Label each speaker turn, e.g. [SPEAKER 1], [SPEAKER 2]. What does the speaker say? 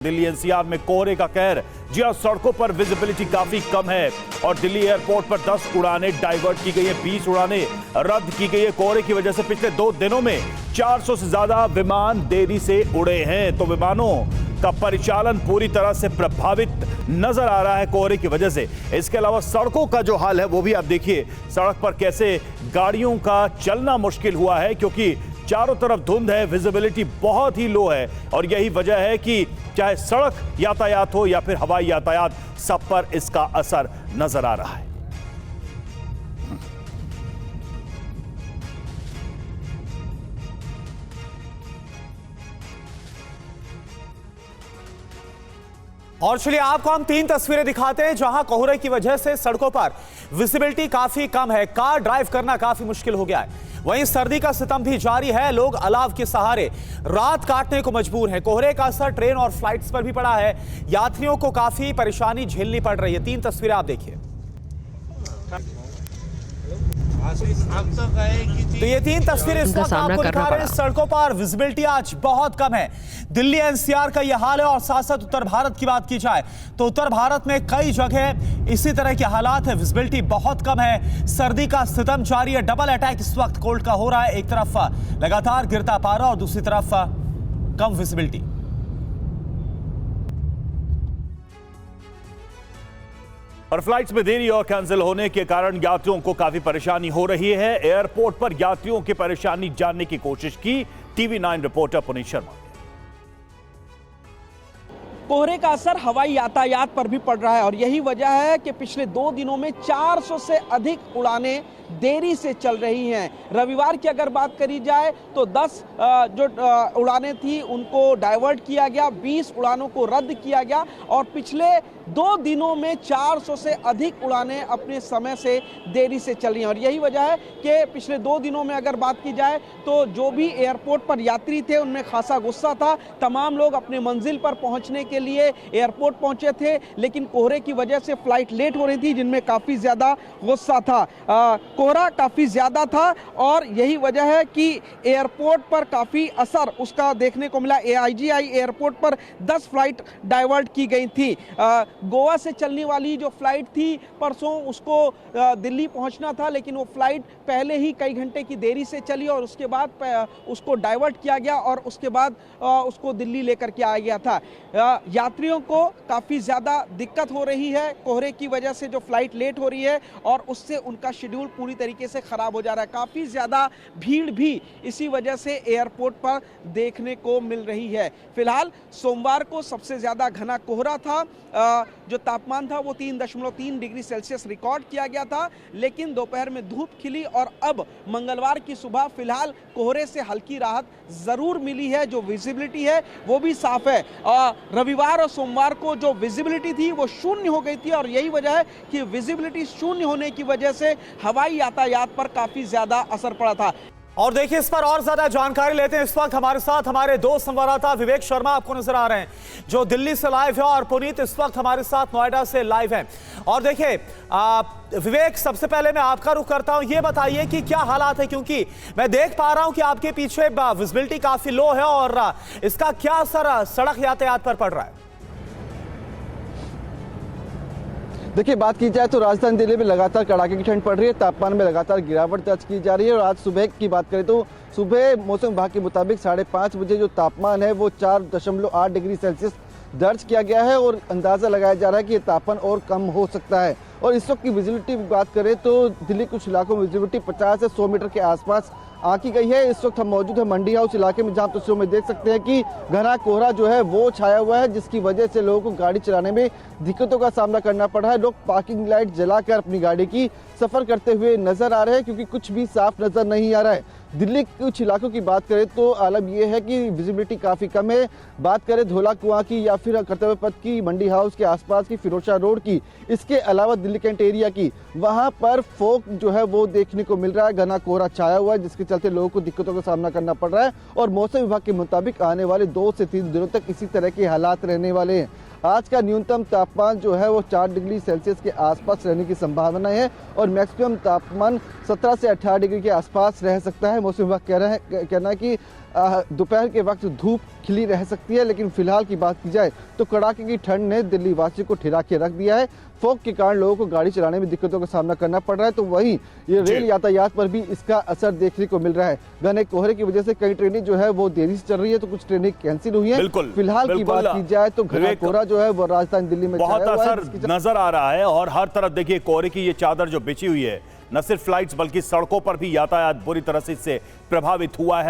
[SPEAKER 1] Delhi NCR में कोहरे का कहर। जी हां, सड़कों पर विजिबिलिटी काफी कम है और दिल्ली एयरपोर्ट पर 10 उड़ानें डाइवर्ट की गई है, 20 उड़ानें रद्द की गई है। कोहरे की वजह से पिछले 2 दिनों में 400 से ज्यादा विमान देरी से उड़े हैं, तो विमानों का परिचालन पूरी तरह से प्रभावित नजर आ रहा है कोहरे की वजह से। इसके अलावा सड़कों का जो हाल है वो भी आप देखिए, सड़क पर कैसे गाड़ियों का चलना मुश्किल हुआ है क्योंकि चारों तरफ धुंध है, विजिबिलिटी बहुत ही लो है और यही वजह है कि चाहे सड़क यातायात हो या फिर हवाई यातायात, सब पर इसका असर नजर आ रहा है।
[SPEAKER 2] और चलिए आपको हम 3 तस्वीरें दिखाते हैं जहां कोहरे की वजह से सड़कों पर विजिबिलिटी काफी कम है, कार ड्राइव करना काफी मुश्किल हो गया है। वहीं सर्दी का सितम भी जारी है, लोग अलाव के सहारे रात काटने को मजबूर हैं। कोहरे का असर ट्रेन और फ्लाइट्स पर भी पड़ा है, यात्रियों को काफी परेशानी झेलनी पड़ रही है। 3 तस्वीरें आप देखिए। तो ये 3 तस्वीरें इस वक्त आपको दिखा रहे हैं, सड़कों पर विजिबिलिटी आज बहुत कम है। दिल्ली एनसीआर का यह हाल है और साथ साथ उत्तर भारत की बात की जाए तो उत्तर भारत में कई जगह इसी तरह के हालात है, विजिबिलिटी बहुत कम है। सर्दी का सितम जारी है, डबल अटैक इस वक्त कोल्ड का हो रहा है। एक तरफ लगातार गिरता पारा और दूसरी तरफ कम विजिबिलिटी।
[SPEAKER 1] और फ्लाइट्स में देरी और कैंसिल होने के कारण यात्रियों को काफी परेशानी हो रही है। एयरपोर्ट पर यात्रियों की परेशानी जानने की कोशिश की TV9 रिपोर्टर पुनीत शर्मा।
[SPEAKER 3] कोहरे का असर हवाई यातायात पर भी पड़ रहा है और यही वजह है कि पिछले 2 दिनों में 400 से अधिक उड़ानें देरी से चल रही हैं। रविवार की अगर बात करी जाए तो 10 जो उड़ानें थी उनको डाइवर्ट किया गया, 20 उड़ानों को रद्द किया गया और पिछले 2 दिनों में 400 से अधिक उड़ानें अपने समय से देरी से चल रही हैं। और यही वजह है कि पिछले 2 दिनों में अगर बात की जाए तो जो भी एयरपोर्ट पर यात्री थे उनमें खासा गुस्सा था। तमाम लोग अपने मंजिल पर पहुंचने के लिए एयरपोर्ट पहुंचे थे, लेकिन कोहरे की वजह से फ्लाइट लेट हो रही थी जिनमें काफ़ी ज़्यादा गुस्सा था। कोहरा काफ़ी ज़्यादा था और यही वजह है कि एयरपोर्ट पर काफ़ी असर उसका देखने को मिला। AIGI एयरपोर्ट पर 10 फ्लाइट डाइवर्ट की गई थी। गोवा से चलने वाली जो फ्लाइट थी परसों, उसको दिल्ली पहुंचना था, लेकिन वो फ्लाइट पहले ही कई घंटे की देरी से चली और उसके बाद उसको डाइवर्ट किया गया और उसके बाद उसको दिल्ली लेकर के आया गया था। यात्रियों को काफ़ी ज़्यादा दिक्कत हो रही है कोहरे की वजह से, जो फ्लाइट लेट हो रही है और उससे उनका शेड्यूल पूरी तरीके से ख़राब हो जा रहा है। काफ़ी ज़्यादा भीड़ भी इसी वजह से एयरपोर्ट पर देखने को मिल रही है। फिलहाल सोमवार को सबसे ज़्यादा घना कोहरा था, जो तापमान था वो 3.3 डिग्री सेल्सियस रिकॉर्ड किया गया था, लेकिन दोपहर में धूप खिली और अब मंगलवार की सुबह फिलहाल कोहरे से हल्की राहत ज़रूर मिली है। जो विजिबिलिटी है वो भी साफ है। रविवार और सोमवार को जो विजिबिलिटी थी वो शून्य हो गई थी और यही वजह है कि विजिबिलिटी शून्य होने की वजह से हवाई यातायात पर काफ़ी ज़्यादा असर पड़ा था।
[SPEAKER 2] और देखिए इस पर और ज्यादा जानकारी लेते हैं। इस वक्त हमारे साथ हमारे 2 संवाददाता विवेक शर्मा आपको नजर आ रहे हैं जो दिल्ली से लाइव है और पुनीत इस वक्त हमारे साथ नोएडा से लाइव है। और देखिए विवेक, सबसे पहले मैं आपका रुख करता हूं, ये बताइए कि क्या हालात है, क्योंकि मैं देख पा रहा हूं कि आपके पीछे विजिबिलिटी काफी लो है और इसका क्या असर सड़क यातायात पर पड़ रहा है?
[SPEAKER 4] देखिए, बात की जाए तो राजधानी दिल्ली में लगातार कड़ाके की ठंड पड़ रही है, तापमान में लगातार गिरावट दर्ज की जा रही है और आज सुबह की बात करें तो सुबह मौसम विभाग के मुताबिक 5:30 बजे जो तापमान है वो 4.8 डिग्री सेल्सियस दर्ज किया गया है और अंदाज़ा लगाया जा रहा है कि ये तापमान और कम हो सकता है। और इस वक्त की विजिबिलिटी की बात करें तो दिल्ली कुछ इलाकों में विजिबिलिटी 50 से 100 मीटर के आसपास आंकी गई है। इस वक्त हम मौजूद है मंडी हाउस इलाके में, जहां तस्वीरों में देख सकते हैं कि घना कोहरा जो है वो छाया हुआ है, जिसकी वजह से लोगों को गाड़ी चलाने में दिक्कतों का सामना करना पड़ रहा है। लोग पार्किंग लाइट जलाकर अपनी गाड़ी की सफर करते हुए नजर आ रहे हैं क्योंकि कुछ भी साफ नजर नहीं आ रहा है। दिल्ली के कुछ इलाकों की बात करें तो आलम यह है कि विजिबिलिटी काफ़ी कम है। बात करें धोला कुआं की या फिर कर्तव्य पथ की, मंडी हाउस के आसपास की, फिरोजशाह रोड की, इसके अलावा दिल्ली कैंट एरिया की, वहां पर फोक जो है वो देखने को मिल रहा है। घना कोहरा छाया हुआ है जिसके चलते लोगों को दिक्कतों का सामना करना पड़ रहा है और मौसम विभाग के मुताबिक आने वाले 2 से 3 दिनों तक इसी तरह के हालात रहने वाले हैं। आज का न्यूनतम तापमान जो है वो 4 डिग्री सेल्सियस के आसपास रहने की संभावना है और मैक्सिमम तापमान 17 से 18 डिग्री के आसपास रह सकता है। मौसम विभाग कहना है कि दोपहर के वक्त धूप खिली रह सकती है, लेकिन फिलहाल की बात की जाए तो कड़ाके की ठंड ने दिल्ली वासियों को ठिठुरा के रख दिया है। फॉग के कारण लोगों को गाड़ी चलाने में दिक्कतों का सामना करना पड़ रहा है, तो वहीं ये रेल यातायात पर भी इसका असर देखने को मिल रहा है। घने कोहरे की वजह से कई ट्रेनें जो है वो देरी से चल रही है, तो कुछ ट्रेनें कैंसिल हुई हैं। फिलहाल की बात की जाए तो घना कोहरा जो है वो राजधानी दिल्ली में
[SPEAKER 1] बहुत
[SPEAKER 4] छाया हुआ है,
[SPEAKER 1] असर नजर आ रहा है और हर तरफ देखिए कोहरे की ये चादर जो बिछी हुई है, न सिर्फ फ्लाइट्स बल्कि सड़कों पर भी यातायात बुरी तरह से इससे प्रभावित हुआ है।